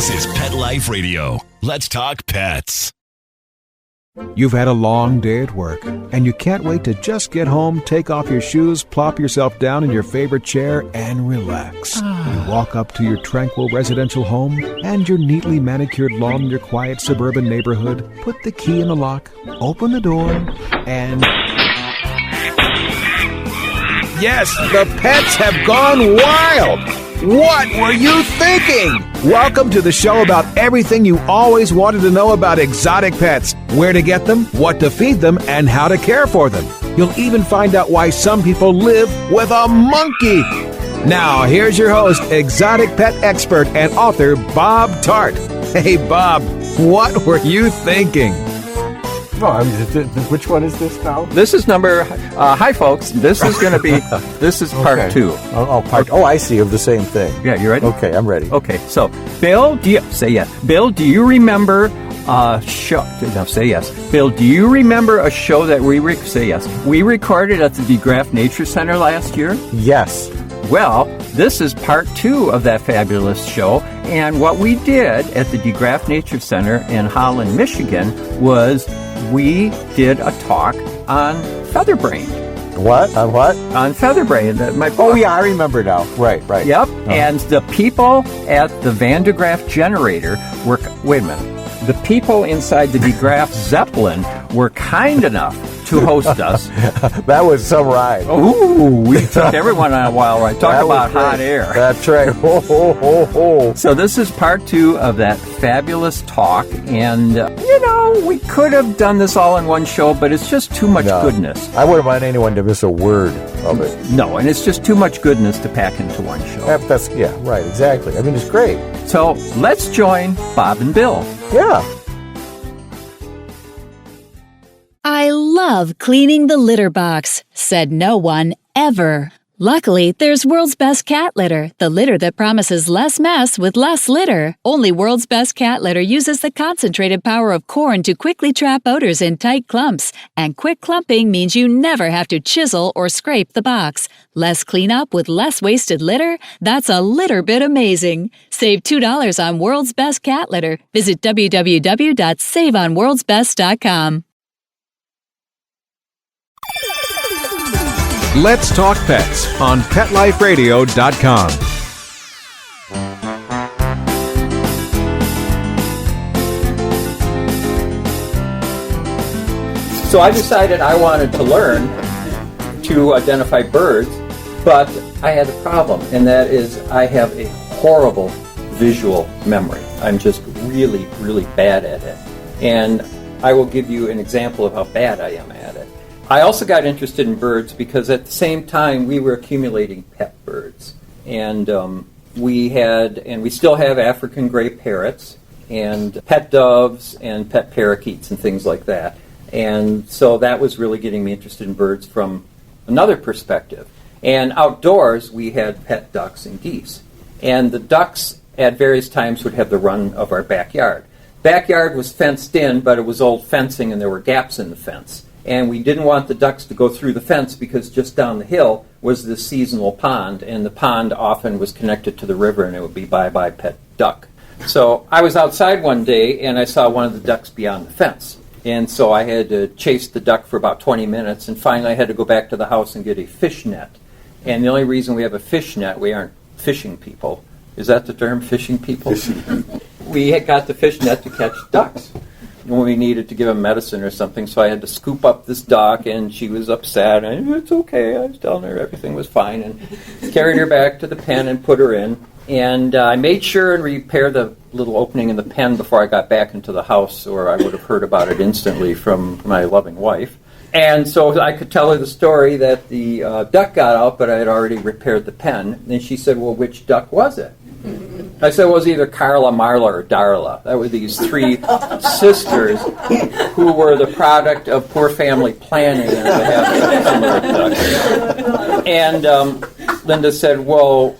This is Pet Life Radio. Let's talk pets. You've had a long day at work, and you can't wait to just get home, take off your shoes, plop yourself down in your favorite chair, and relax. You walk up to your tranquil residential home and your neatly manicured lawn in your quiet suburban neighborhood, put the key in the lock, open the door, and... Yes, the pets have gone wild! What were you thinking? Welcome to the show about everything you always wanted to know about exotic pets. Where to get them, what to feed them, and how to care for them. You'll even find out why some people live with a monkey. Now, here's your host, exotic pet expert and author Bob Tarte. Hey, Bob, what were you thinking? Oh, which one is this now? This is number. Hi, folks. This is going to be. This is part Okay. 2. Oh, I see. Of the same thing. Yeah, you ready? Okay, I'm ready. Okay. So, Bill, do you say yes? Bill, do you remember a show? No, say yes. Bill, do you remember a show that say yes? We recorded at the Degraaf Nature Center last year. Yes. Well, this is part 2 of that fabulous show, and what we did at the Degraaf Nature Center in Holland, Michigan, was we did a talk on featherbrain. What? On what? On featherbrain. Oh, yeah, I remember now. Right. Yep. And the people at the Van de Graaff generator were... Wait a minute. The people inside the Degraaf Zeppelin were kind enough to host us. That was some ride. Ooh, we took everyone on a wild ride. Talk about hot air. That's right. Ho, ho, ho, ho. So this is part 2 of that fabulous talk. And, we could have done this all in one show, but it's just too much goodness. I wouldn't want anyone to miss a word of it. No, and it's just too much goodness to pack into one show. Yeah, right, exactly. I mean, it's great. So let's join Bob and Bill. Yeah. I love cleaning the litter box, said no one ever. Luckily, there's World's Best Cat Litter, the litter that promises less mess with less litter. Only World's Best Cat Litter uses the concentrated power of corn to quickly trap odors in tight clumps. And quick clumping means you never have to chisel or scrape the box. Less cleanup with less wasted litter? That's a litter bit amazing. Save $2 on World's Best Cat Litter. Visit www.saveonworldsbest.com. Let's Talk Pets on PetLifeRadio.com. So I decided I wanted to learn to identify birds, but I had a problem, and that is I have a horrible visual memory. I'm just really, really bad at it. And I will give you an example of how bad I am at it. I also got interested in birds because at the same time we were accumulating pet birds. And we still have African gray parrots and pet doves and pet parakeets and things like that. And so that was really getting me interested in birds from another perspective. And outdoors we had pet ducks and geese. And the ducks at various times would have the run of our backyard. Backyard was fenced in, but it was old fencing and there were gaps in the fence. And we didn't want the ducks to go through the fence because just down the hill was this seasonal pond, and the pond often was connected to the river, and it would be bye-bye pet duck. So I was outside one day, and I saw one of the ducks beyond the fence. And so I had to chase the duck for about 20 minutes, and finally I had to go back to the house and get a fish net. And the only reason we have a fish net, we aren't fishing people. Is that the term, fishing people? We had got the fish net to catch ducks when we needed to give him medicine or something, so I had to scoop up this duck, and she was upset, and it's okay, I was telling her everything was fine, and carried her back to the pen and put her in, and I made sure and repaired the little opening in the pen before I got back into the house, or I would have heard about it instantly from my loving wife. And so I could tell her the story that the duck got out, but I had already repaired the pen, and she said, well, which duck was it? I said it was either Carla, Marla, or Darla. That were these 3 sisters who were the product of poor family planning and And Linda said, well,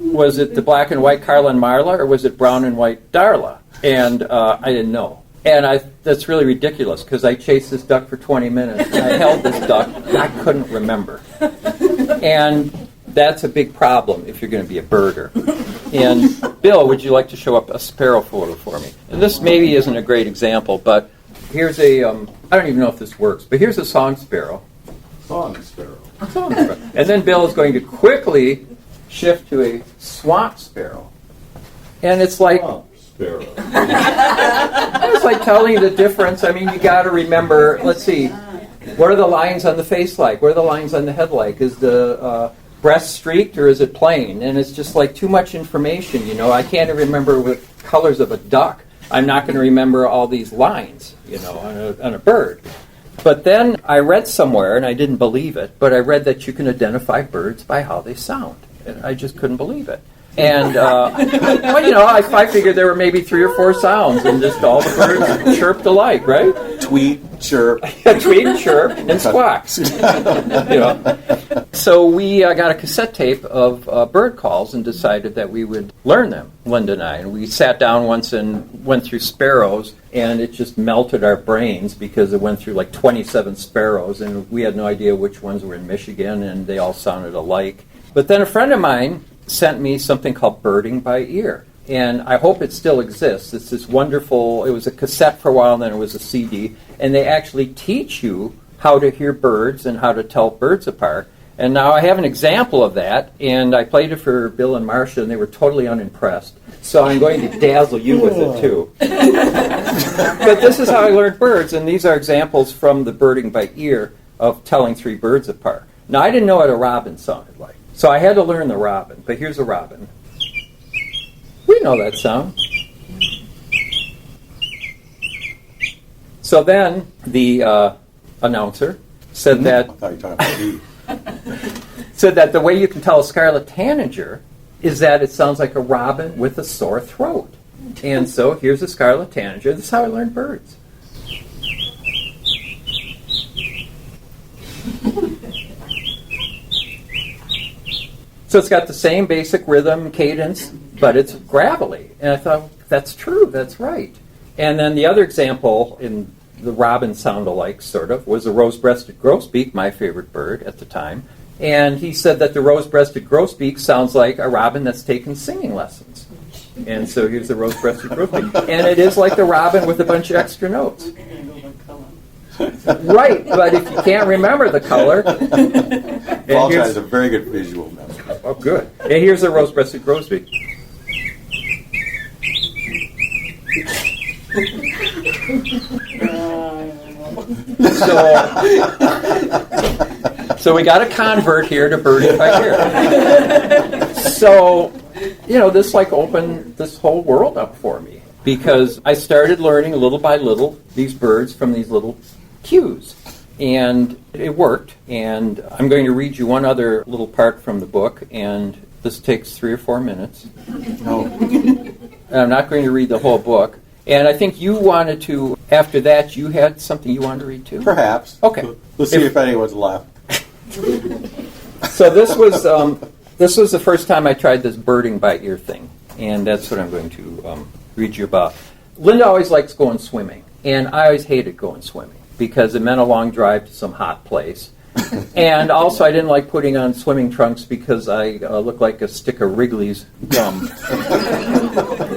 was it the black and white Carla and Marla, or was it brown and white Darla? And I didn't know. And that's really ridiculous, because I chased this duck for 20 minutes, and I held this duck, and I couldn't remember. And that's a big problem if you're going to be a birder. And Bill, would you like to show up a sparrow photo for me? And this maybe isn't a great example, but here's a, I don't even know if this works, but here's a song sparrow. Song sparrow. Song sparrow. And then Bill is going to quickly shift to a swamp sparrow. And it's like, Sparrow. it's like telling you the difference. I mean, you got to remember, let's see, what are the lines on the face like? What are the lines on the head like? Is the breast streaked or is it plain? And it's just like too much information, you know. I can't even remember what colors of a duck. I'm not going to remember all these lines, you know, on a bird. But then I read somewhere, and I didn't believe it, but I read that you can identify birds by how they sound. And I just couldn't believe it. And, well, you know, I figured there were maybe 3 or 4 sounds, and just all the birds chirped alike, right? Tweet, chirp. Tweet, chirp, and squawks. You know. So we got a cassette tape of bird calls and decided that we would learn them, Linda and I. And we sat down once and went through sparrows, and it just melted our brains because it went through like 27 sparrows, and we had no idea which ones were in Michigan, and they all sounded alike. But then a friend of mine sent me something called Birding by Ear. And I hope it still exists. It's this wonderful, it was a cassette for a while, and then it was a CD. And they actually teach you how to hear birds and how to tell birds apart. And now I have an example of that, and I played it for Bill and Marcia, and they were totally unimpressed. So I'm going to dazzle you with it, too. But this is how I learned birds, and these are examples from the Birding by Ear of telling 3 birds apart. Now, I didn't know what a robin sounded like. So I had to learn the robin, but here's a robin. We know that sound. So then the announcer said that I thought you were talking about me. said that the way you can tell a scarlet tanager is that it sounds like a robin with a sore throat. And so here's a scarlet tanager. This is how I learned birds. So it's got the same basic rhythm, cadence, but it's gravelly. And I thought, that's true, that's right. And then the other example in the robin sound-alike, sort of, was the rose-breasted grosbeak, my favorite bird at the time. And he said that the rose-breasted grosbeak sounds like a robin that's taken singing lessons. And so here's the rose-breasted grosbeak. And it is like the robin with a bunch of extra notes. Right, but if you can't remember the color... Paul has a very good visual memory. Oh, good. And here's a rose-breasted grosbeak. So we got a convert here to birding by ear. So, you know, this like opened this whole world up for me because I started learning little by little these birds from these little cues. And it worked, and I'm going to read you one other little part from the book, and this takes 3 or 4 minutes. No. And I'm not going to read the whole book. And I think you wanted to, after that, you had something you wanted to read too? Perhaps. Okay. Let's see if anyone's left. So this was the first time I tried this birding by ear thing, and that's what I'm going to read you about. Linda always likes going swimming, and I always hated going swimming, because it meant a long drive to some hot place. And also I didn't like putting on swimming trunks because I looked like a stick of Wrigley's gum.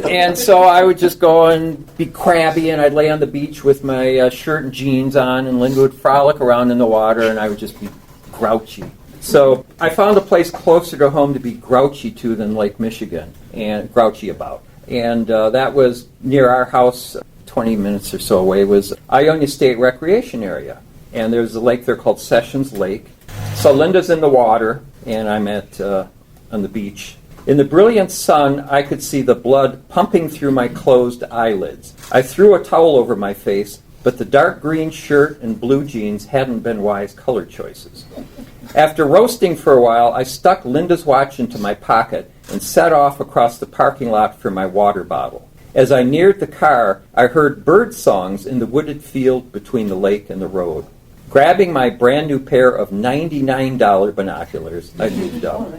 And so I would just go and be crabby, and I'd lay on the beach with my shirt and jeans on, and Linda would frolic around in the water, and I would just be grouchy. So I found a place closer to home to be grouchy to than Lake Michigan, and grouchy about. And that was near our house, 20 minutes or so away, was Ionia State Recreation Area. And there's a lake there called Sessions Lake. So Linda's in the water, and I'm on the beach. In the brilliant sun, I could see the blood pumping through my closed eyelids. I threw a towel over my face, but the dark green shirt and blue jeans hadn't been wise color choices. After roasting for a while, I stuck Linda's watch into my pocket and set off across the parking lot for my water bottle. As I neared the car, I heard bird songs in the wooded field between the lake and the road. Grabbing my brand new pair of $99 binoculars, I moved up.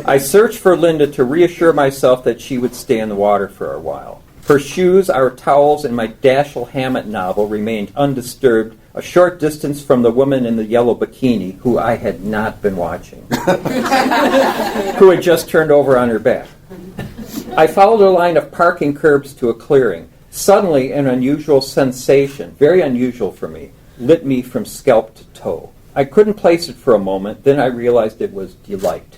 I searched for Linda to reassure myself that she would stay in the water for a while. Her shoes, our towels, and my Dashiell Hammett novel remained undisturbed a short distance from the woman in the yellow bikini, who I had not been watching, who had just turned over on her back. I followed a line of parking curbs to a clearing. Suddenly, an unusual sensation, very unusual for me, lit me from scalp to toe. I couldn't place it for a moment, then I realized it was delight.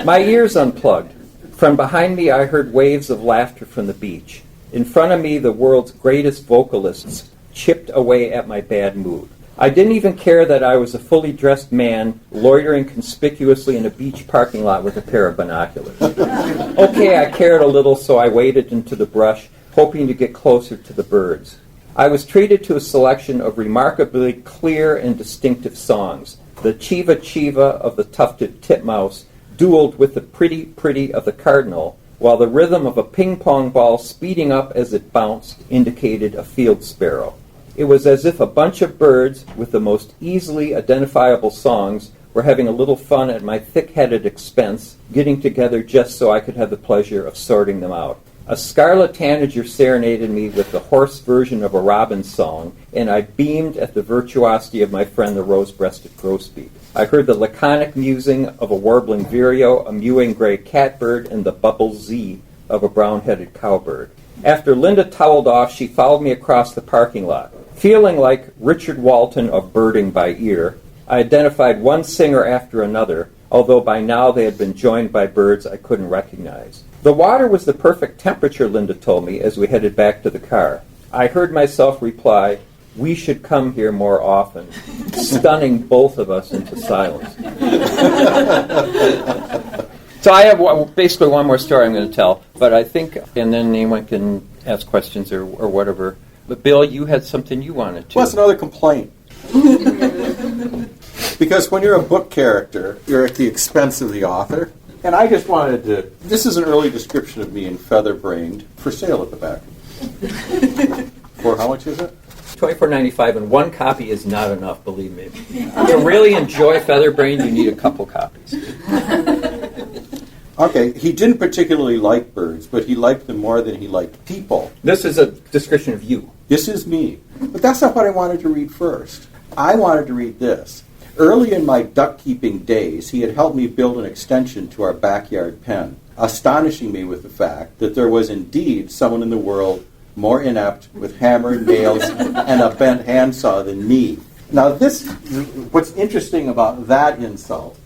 My ears unplugged. From behind me, I heard waves of laughter from the beach. In front of me, the world's greatest vocalists chipped away at my bad mood. I didn't even care that I was a fully dressed man loitering conspicuously in a beach parking lot with a pair of binoculars. Okay, I cared a little, so I waded into the brush, hoping to get closer to the birds. I was treated to a selection of remarkably clear and distinctive songs. The Chiva Chiva of the tufted titmouse dueled with the Pretty Pretty of the cardinal, while the rhythm of a ping-pong ball speeding up as it bounced indicated a field sparrow. It was as if a bunch of birds with the most easily identifiable songs were having a little fun at my thick-headed expense, getting together just so I could have the pleasure of sorting them out. A scarlet tanager serenaded me with the hoarse version of a robin song, and I beamed at the virtuosity of my friend the rose-breasted grosbeak. I heard the laconic musing of a warbling vireo, a mewing gray catbird, and the bubble Z of a brown-headed cowbird. After Linda toweled off, she followed me across the parking lot. Feeling like Richard Walton of Birding by Ear, I identified one singer after another, although by now they had been joined by birds I couldn't recognize. The water was the perfect temperature, Linda told me, as we headed back to the car. I heard myself reply, "We should come here more often," stunning both of us into silence. So I have basically one more story I'm going to tell, but I think, and then anyone can ask questions or whatever. But Bill, you had something you wanted to. Well, that's another complaint. Because when you're a book character, you're at the expense of the author. And I just wanted to, this is an early description of me in Feather-Brained, for sale at the back. For how much is it? $24.95, and one copy is not enough, believe me. To really enjoy Feather-Brained, you need a couple copies. Okay, he didn't particularly like birds, but he liked them more than he liked people. This is a description of you. This is me. But that's not what I wanted to read first. I wanted to read this. Early in my duck-keeping days, he had helped me build an extension to our backyard pen, astonishing me with the fact that there was indeed someone in the world more inept with hammer, nails, and a bent handsaw than me. Now this, what's interesting about that insult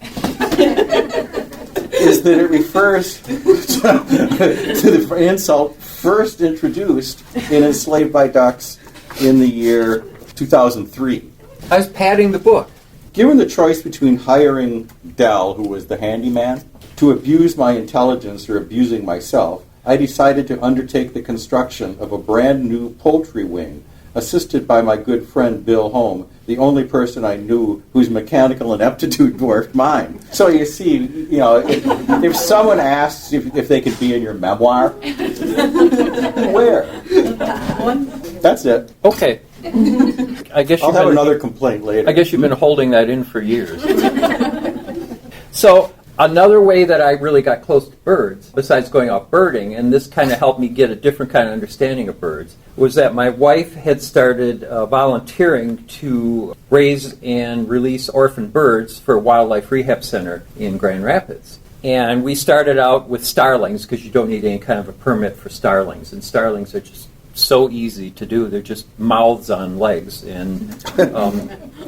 is that it refers to the insult first introduced in Enslaved by Ducks in the year 2003. I was padding the book. Given the choice between hiring Dell, who was the handyman, to abuse my intelligence or abusing myself, I decided to undertake the construction of a brand new poultry wing, assisted by my good friend Bill Holm, the only person I knew whose mechanical ineptitude dwarfed mine. So you see, you know, if someone asks if they could be in your memoir, where? That's it. Okay. I guess I'll have another complaint later. I guess you've been holding that in for years. So another way that I really got close to birds, besides going out birding, and this kind of helped me get a different kind of understanding of birds, was that my wife had started volunteering to raise and release orphan birds for a wildlife rehab center in Grand Rapids. And we started out with starlings, because you don't need any kind of a permit for starlings, and starlings are just so easy to do. They're just mouths on legs, and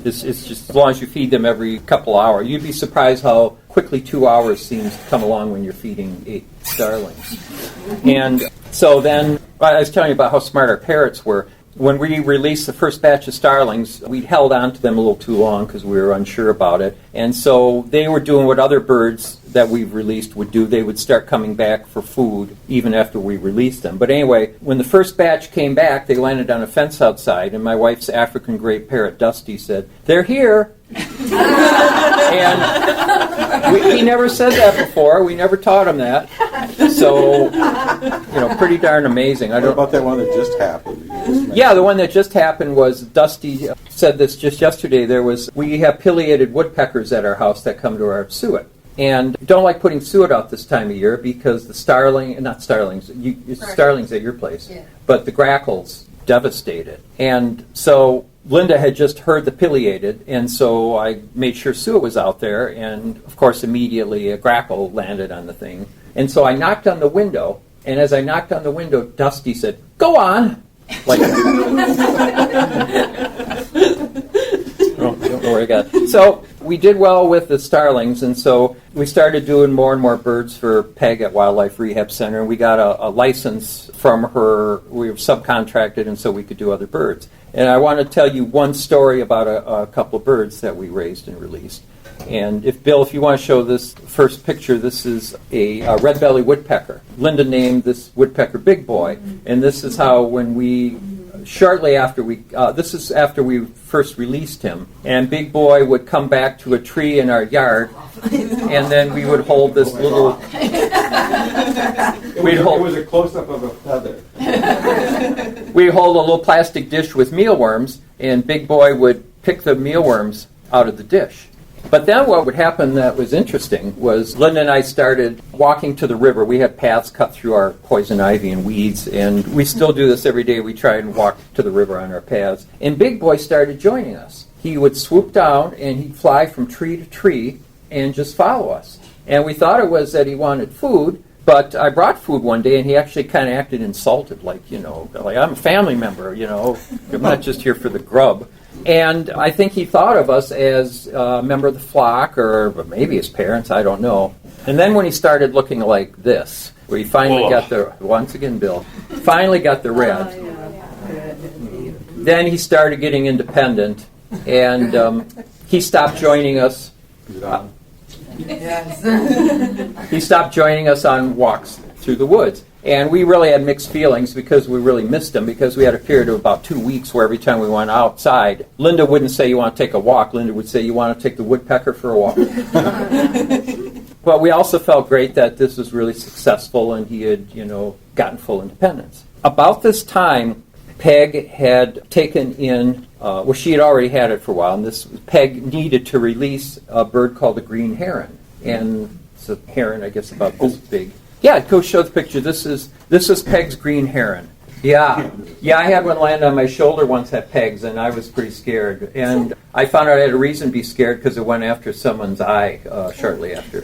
it's just as long as you feed them every couple hours. You'd be surprised how quickly 2 hours seems to come along when you're feeding 8 starlings. And so then, I was telling you about how smart our parrots were. When we released the first batch of starlings, we held on to them a little too long because we were unsure about it. And so they were doing what other birds that we've released would do. They would start coming back for food even after we released them. But anyway, when the first batch came back, they landed on a fence outside, and my wife's African gray parrot, Dusty, said, "They're here." And he never said that before. We never taught him that. So, pretty darn amazing. What about that one that just happened? Yeah, the one that just happened was, Dusty said this just yesterday, we have pileated woodpeckers at our house that come to our suet. And don't like putting suet out this time of year because the starlings at your place, but the grackles devastate it. And so Linda had just heard the pileated, and so I made sure Sue was out there, and of course immediately a grackle landed on the thing. And so I knocked on the window, and as I knocked on the window, Dusty said, "Go on!" Like, I don't know where I got it. So we did well with the starlings, and so we started doing more and more birds for Peg at Wildlife Rehab Center, and we got a license from her. We were subcontracted, and so we could do other birds. And I want to tell you one story about a couple of birds that we raised and released. And Bill, if you want to show this first picture, this is a red-bellied woodpecker. Linda named this woodpecker Big Boy, and this is how shortly after this is after we first released him, and Big Boy would come back to a tree in our yard, and then we would hold this little... It was a close-up of a feather. We'd hold a little plastic dish with mealworms, and Big Boy would pick the mealworms out of the dish. But then what would happen that was interesting was Linda and I started walking to the river. We had paths cut through our poison ivy and weeds, and we still do this every day. We try and walk to the river on our paths. And Big Boy started joining us. He would swoop down, and he'd fly from tree to tree and just follow us. And we thought it was that he wanted food, but I brought food one day, and he actually kind of acted insulted, like I'm a family member, I'm not just here for the grub. And I think he thought of us as a member of the flock, or maybe his parents, I don't know. And then when he started looking like this, where he finally got once again, Bill, finally got the red, then he started getting independent, and he stopped joining us. He stopped joining us on walks through the woods. And we really had mixed feelings because we really missed him, because we had a period of about 2 weeks where every time we went outside, Linda wouldn't say, "You want to take a walk?" Linda would say, "You want to take the woodpecker for a walk?" But we also felt great that this was really successful and he had, gotten full independence. About this time, Peg had taken in, she had already had it for a while, and Peg needed to release a bird called a green heron. And it's a heron, I guess, about this big. Yeah, go show the picture. This is Peg's green heron. Yeah, I had one land on my shoulder once at Peg's, and I was pretty scared. And I found out I had a reason to be scared because it went after someone's eye shortly after.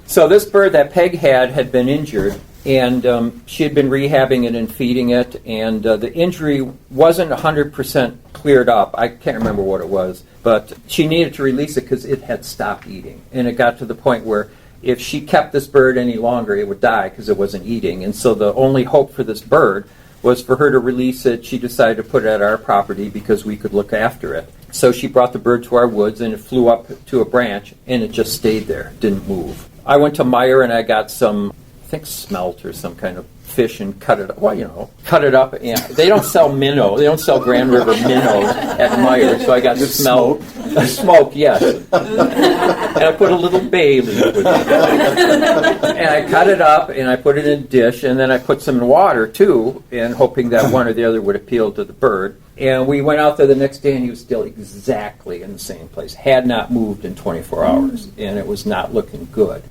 So this bird that Peg had been injured, and she had been rehabbing it and feeding it, and the injury wasn't 100% cleared up. I can't remember what it was, but she needed to release it because it had stopped eating. And it got to the point where if she kept this bird any longer, it would die because it wasn't eating. And so the only hope for this bird was for her to release it. She decided to put it at our property because we could look after it. So she brought the bird to our woods, and it flew up to a branch, and it just stayed there, didn't move. I went to Meyer, and I got some, I think, smelt or some kind of fish and cut it up. Well, cut it up. And they don't sell minnow. They don't sell Grand River minnows at Meyer. So I got smelt. Smoke, yes. And I put a little bay leaf with it. And I cut it up, and I put it in a dish, and then I put some in water, too, and hoping that one or the other would appeal to the bird. And we went out there the next day, and he was still exactly in the same place. Had not moved in 24 hours, and it was not looking good.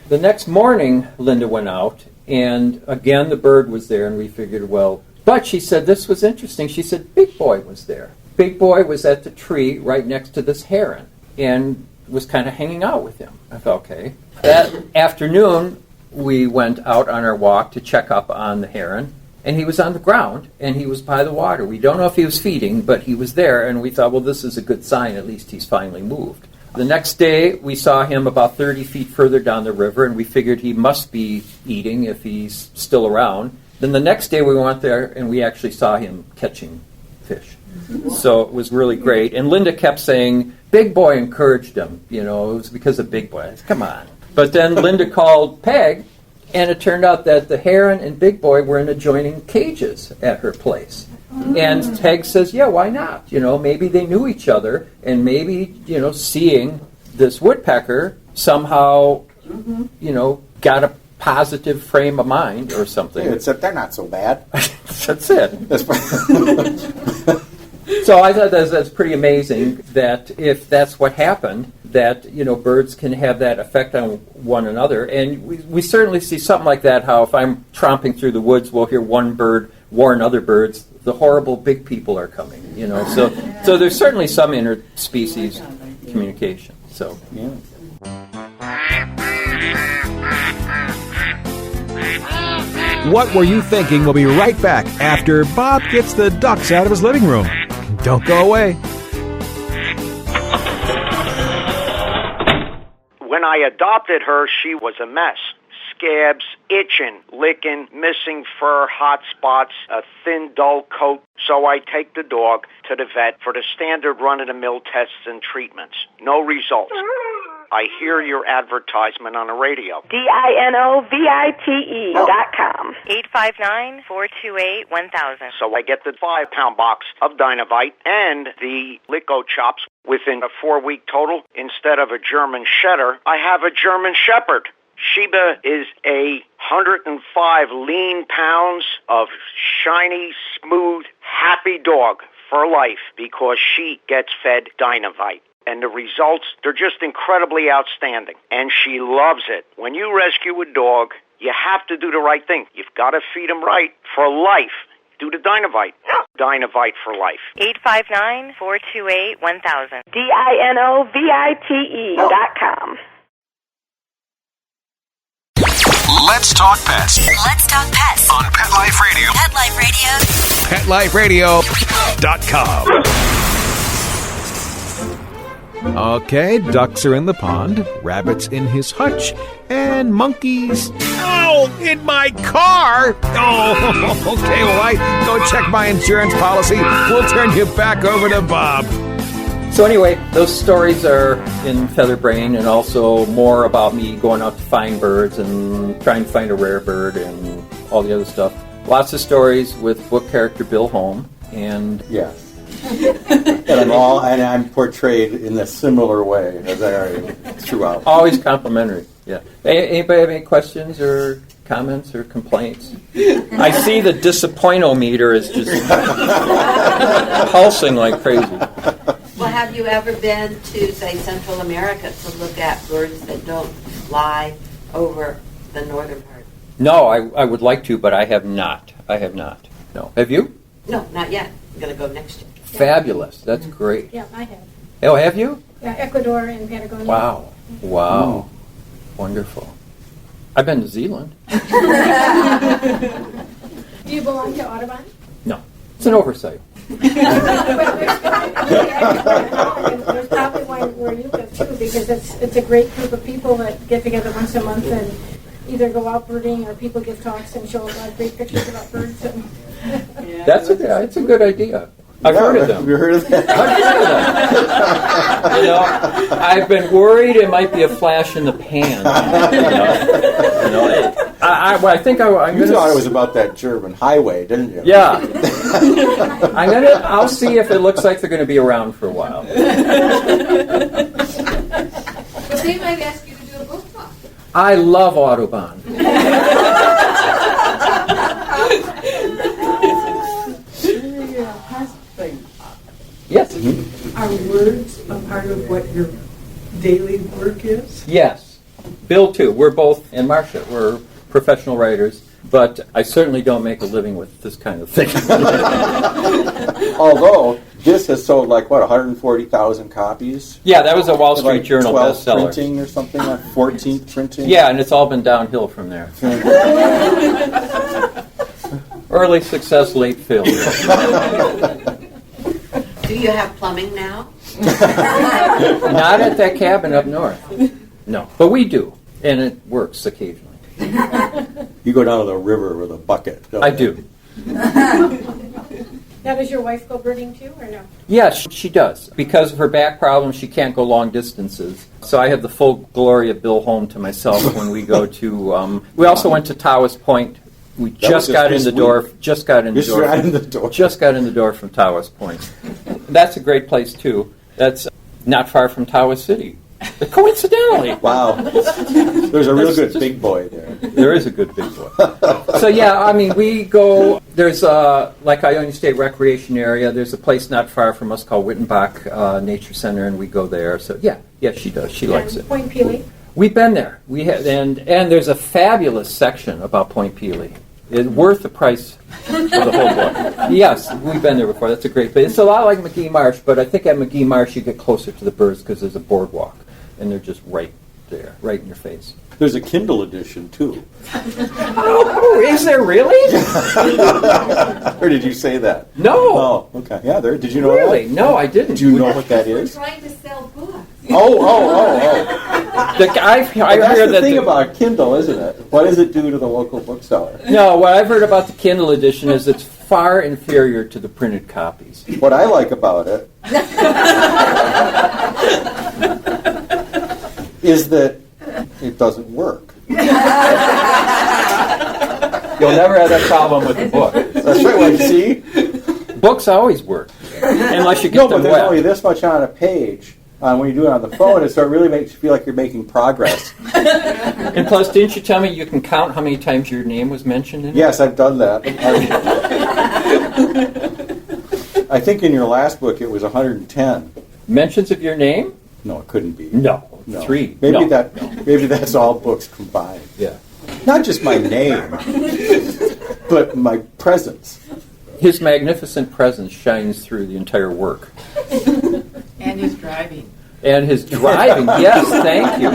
The next morning, Linda went out, and again the bird was there, and we figured, but she said this was interesting. She said Big Boy was there. Big Boy was at the tree right next to this heron and was kind of hanging out with him. I thought, okay. That afternoon, we went out on our walk to check up on the heron, and he was on the ground, and he was by the water. We don't know if he was feeding, but he was there, and we thought, this is a good sign. At least he's finally moved. The next day, we saw him about 30 feet further down the river, and we figured he must be eating if he's still around. Then the next day, we went there, and we actually saw him catching fish. So it was really great. And Linda kept saying, Big Boy encouraged him. It was because of Big Boy. I said, come on. But then Linda called Peg, and it turned out that the heron and Big Boy were in adjoining cages at her place. And Peg says, yeah, why not? Maybe they knew each other, and maybe, seeing this woodpecker somehow, got a positive frame of mind or something. Yeah, except they're not so bad. That's it. So I thought that's pretty amazing that if that's what happened, that, birds can have that effect on one another. And we certainly see something like that, how if I'm tromping through the woods, we'll hear one bird warn other birds the horrible big people are coming, you know. So there's certainly some interspecies communication. So yeah. What Were You Thinking? We'll be right back after Bob gets the ducks out of his living room. Don't go away. When I adopted her, she was a mess. Scabs, itching, licking, missing fur, hot spots, a thin, dull coat. So I take the dog to the vet for the standard run-of-the-mill tests and treatments. No results. I hear your advertisement on the radio. DINOVITE.com. 859-428-1000. So I get the 5-pound box of Dinovite and the Lico Chops within a 4-week total. Instead of a German Setter, I have a German Shepherd. Sheba is 105 lean pounds of shiny, smooth, happy dog for life because she gets fed Dinovite. And the results, they're just incredibly outstanding. And she loves it. When you rescue a dog, you have to do the right thing. You've got to feed him right for life. Do the Dinovite. Dinovite for life. 859-428-1000. DINOVITE.com. Let's talk pets Let's talk pets on Pet Life Radio. Pet Life Radio. PetLifeRadio.com. Okay, ducks are in the pond, rabbits in his hutch, and monkeys... Ow! In my car! Oh, okay, well, I go check my insurance policy. We'll turn you back over to Bob. So anyway, those stories are in Featherbrain, and also more about me going out to find birds and trying to find a rare bird and all the other stuff. Lots of stories with Book Character Bill Holm, and Yes. And I'm portrayed in a similar way as I am throughout. always complimentary. Yeah. Anybody have any questions or comments or complaints? I see the disappointometer is just pulsing like crazy. Well, have you ever been to, say, Central America to look at birds that don't fly over the northern part? No, I would like to, but I have not. No. Have you? No, not yet. I'm going to go next year. Fabulous. That's great. Yeah, I have. Oh, have you? Yeah, Ecuador and Patagonia. Wow. Wonderful. I've been to Zealand. Do you belong to Audubon? No. It's an oversight. There's probably one where you live too, because it's a great group of people that get together once a month and either go out birding or people give talks and show a lot of great pictures about birds. And It's a good idea. I've heard of them. Have you heard of that? I've heard of them. I've been worried it might be a flash in the pan. I think I'm You going thought it was about that German highway, didn't you? Yeah. I'll see if it looks like they're going to be around for a while. But they might ask you to do a book talk. I love Audubon. Yes. Are words a part of what your daily work is? Yes. Bill, too. We're both, and Marcia, we're professional writers, but I certainly don't make a living with this kind of thing. Although, this has sold 140,000 copies? Yeah, that was a Wall Street Journal 12th bestseller. printing or something, 14th printing? Yeah, and it's all been downhill from there. Early success, late failure. Do you have plumbing now? Not at that cabin up north. No, but we do, and it works occasionally. You go down to the river with a bucket. I do. now, does your wife go birding too, or no? Yes, she does. Because of her back problem, she can't go long distances. So I have the full glory of Bill Holm to myself when we go to... we also went to Tawas Point. We just got in the door. Just got in the door from Tawas Point. That's a great place too. That's not far from Tawas City. Coincidentally. Wow. There's a real good big boy there. There is a good big boy. So yeah, I mean, we go. There's Iona State Recreation Area. There's a place not far from us called Wittenbach Nature Center, and we go there. So yeah, she does. She likes it. Point Pelee. We've been there. We have, and there's a fabulous section about Point Pelee. It's worth the price of the whole book. Yes, we've been there before. That's a great place. It's a lot like McGee Marsh, but I think at McGee Marsh you get closer to the birds because there's a boardwalk, and they're just right there, right in your face. There's a Kindle edition, too. Oh, is there really? Or did you say that? No. Oh, okay. Yeah, there. Did you know Really? that? No, I didn't. Do you know what that We're is? trying to sell books. Oh. I've That's heard the that thing about Kindle, isn't it? What does it do to the local bookseller? No, what I've heard about the Kindle edition is it's far inferior to the printed copies. What I like about it is that it doesn't work. You'll never have that problem with the book. That's right. Well, see, Books always work, unless you get no, but them there's wet. only this much on a page. When you do it on the phone, it really makes you feel like you're making progress. And plus, didn't you tell me you can count how many times your name was mentioned in it? Yes, I've done that. I think in your last book it was 110. Mentions of your name? No, it couldn't be. No. 3. Maybe No. maybe that's all books combined. Yeah. Not just my name, but my presence. His magnificent presence shines through the entire work. And his driving. And his driving, yes, thank you.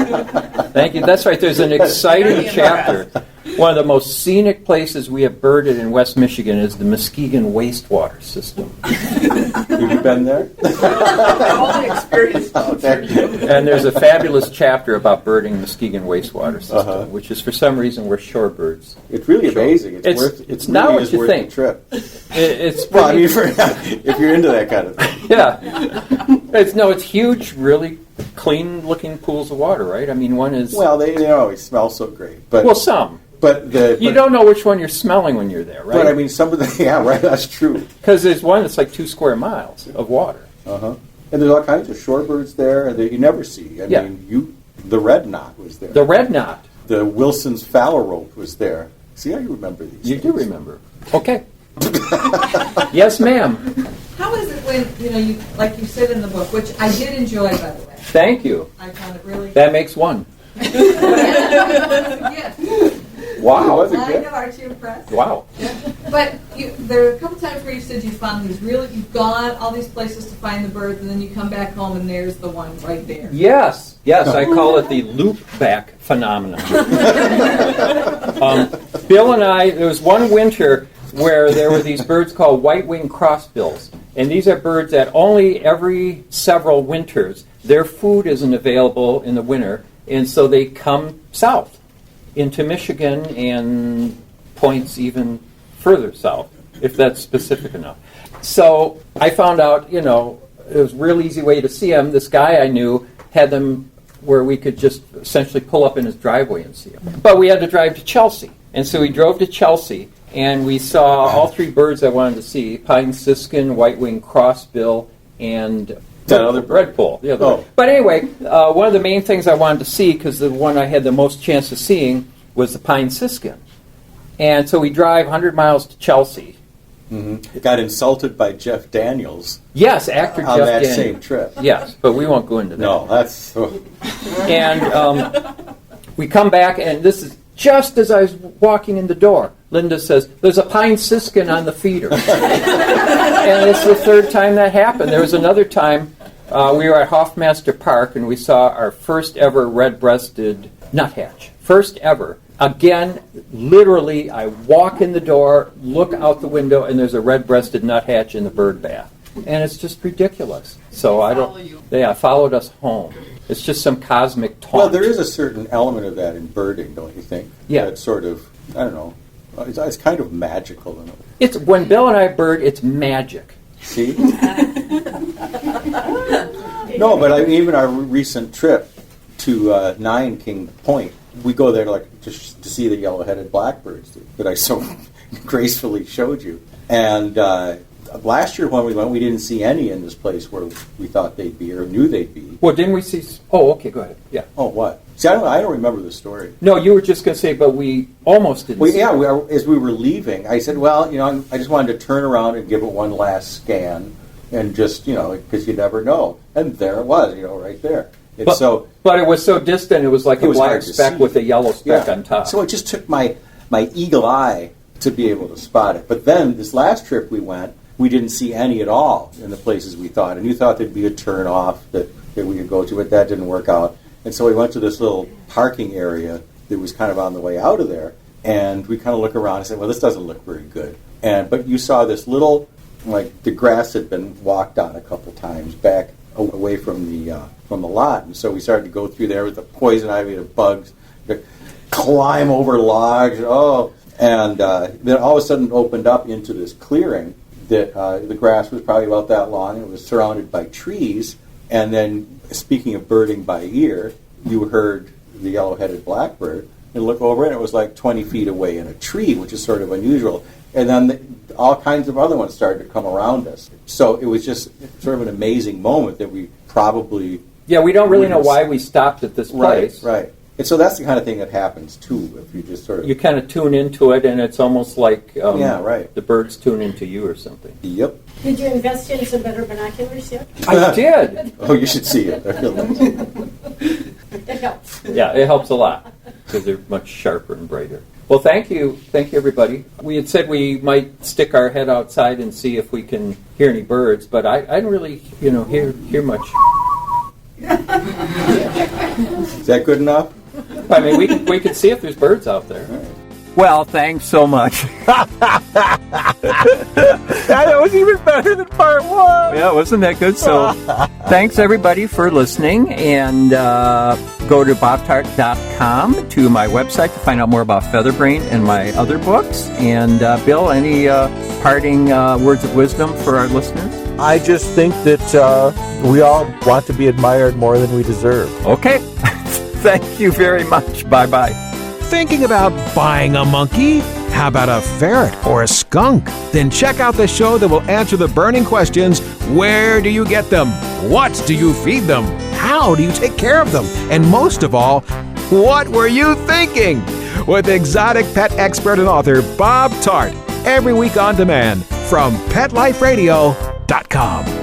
Thank you. That's right, there's an exciting chapter. One of the most scenic places we have birded in West Michigan is the Muskegon wastewater system. Have you been there? All the experience. And there's a fabulous chapter about birding the Muskegon wastewater system, which is for some reason where shorebirds. It's really amazing. It's not really what is you worth think. the trip. It's Well, I mean, if you're into that kind of thing. Yeah. It's huge, really clean-looking pools of water, right? I mean, one is... Well, they always smell so great. But Well, some. But You don't know which one you're smelling when you're there, right? But I mean, some of the that's true. Because there's one that's like 2 square miles of water. And there's all kinds of shorebirds there that you never see. I mean, the red knot was there. The red knot. The Wilson's phalarope was there. See how you remember these? You do remember. Okay. Yes, ma'am. How is it when you like you said in the book, which I did enjoy, by the way. Thank you. I found it really. That makes one. Yes. Wow. Was it I good? know, aren't you impressed? Wow. But there are a couple times where you said you found you've gone all these places to find the birds, and then you come back home and there's the one right there. Yes, I call it the loop-back phenomenon. Bill and I, there was one winter where there were these birds called white-winged crossbills, and these are birds that only every several winters, their food isn't available in the winter, and so they come south into Michigan and points even further south, if that's specific enough. So I found out, it was a real easy way to see them. This guy I knew had them where we could just essentially pull up in his driveway and see them. But we had to drive to Chelsea. And so we drove to Chelsea, and we saw all 3 birds I wanted to see, pine siskin, white-winged crossbill, and that other redpoll. The other one. But anyway, one of the main things I wanted to see, because the one I had the most chance of seeing, was the pine siskin. And so we drive 100 miles to Chelsea. Mm-hmm. Got insulted by Jeff Daniels. Yes, actor on Jeff that Daniels. same trip. Yes, but we won't go into that. No, that's... And we come back, and this is just as I was walking in the door. Linda says, "There's a pine siskin on the feeder." And it's the 3rd time that happened. There was another time we were at Hoffmaster Park, and we saw our first ever red-breasted nuthatch. First ever. Again, literally, I walk in the door, look out the window, and there's a red-breasted nuthatch in the bird bath. And it's just ridiculous. So I don't... They followed us home. It's just some cosmic taunt. Well, there is a certain element of that in birding, don't you think? Yeah. It's sort of, I don't know, it's kind of magical in a way. It's when Bill and I bird, it's magic. See? No, but even our recent trip to Nine King Point, we go there to see the yellow-headed blackbirds that I so gracefully showed you. And last year when we went, we didn't see any in this place where we thought they'd be or knew they'd be. Well, didn't we see... Oh, okay, go ahead. Yeah. Oh, what? See, I don't remember the story. No, you were just going to say, but we almost didn't see it. As we were leaving, I said, well, I just wanted to turn around and give it one last scan and just, because you never know. And there it was, right there. But it was so distant, it was like a black speck with a yellow speck on top. So it just took my eagle eye to be able to spot it. But then this last trip we went, we didn't see any at all in the places we thought. And you thought there'd be a turn off that we could go to, but that didn't work out. And so we went to this little parking area that was kind of on the way out of there. And we kind of look around and said, well, this doesn't look very good. But you saw this little, like the grass had been walked on a couple times back away from the lot. And so we started to go through there with the poison ivy, the bugs, to climb over logs. And then all of a sudden it opened up into this clearing that the grass was probably about that long, and it was surrounded by trees. And then, speaking of birding by ear, you heard the yellow-headed blackbird, and look over and it was like 20 feet away in a tree, which is sort of unusual. And then all kinds of other ones started to come around us. So it was just sort of an amazing moment that we probably... Yeah, we don't really know why we stopped at this place. Right. And so that's the kind of thing that happens, too, if you just sort of... You kind of tune into it, and it's almost like the birds tune into you or something. Yep. Did you invest in some better binoculars yet? I did. Oh, you should see it. It helps. Yeah, it helps a lot, because they're much sharper and brighter. Well, thank you, everybody. We had said we might stick our head outside and see if we can hear any birds, but I didn't really, hear much. Is that good enough? I mean, we could see if there's birds out there. Right. Well, thanks so much. That was even better than part one. Yeah, wasn't that good? So, thanks everybody for listening, and go to bobtarte.com to my website to find out more about Featherbrain and my other books. And Bill, any parting words of wisdom for our listeners? I just think that we all want to be admired more than we deserve. Okay. Thank you very much. Bye-bye. Thinking about buying a monkey? How about a ferret or a skunk? Then check out the show that will answer the burning questions. Where do you get them? What do you feed them? How do you take care of them? And most of all, what were you thinking? With exotic pet expert and author Bob Tarte. Every week on demand from PetLifeRadio.com.